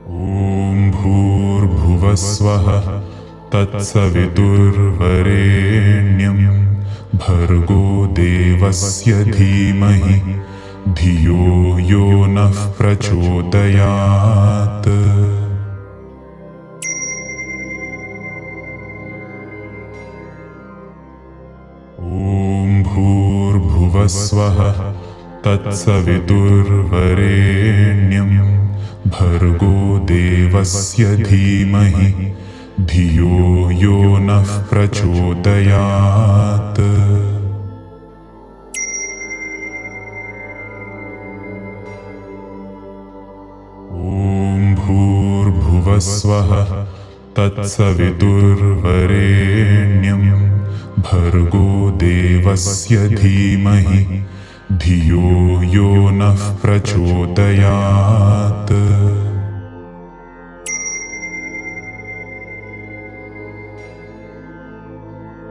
ॐ भूर्भुवस्वः तत्सवितुर्वरेण्यं भर्गो देवस्य धीमहि धियो यो नः प्रचोदयात्। ॐ भूर्भुवस्वः तत्सवितुर्वरेण्यं भर्गो देवस्य धीमहि धियो यो नः प्रचोदयात्। ॐ भूर्भुवस्वः तत्सवितुर्वरेण्यं भर्गो देवस्य धीमहि धियो यो नः प्रचोदयात्।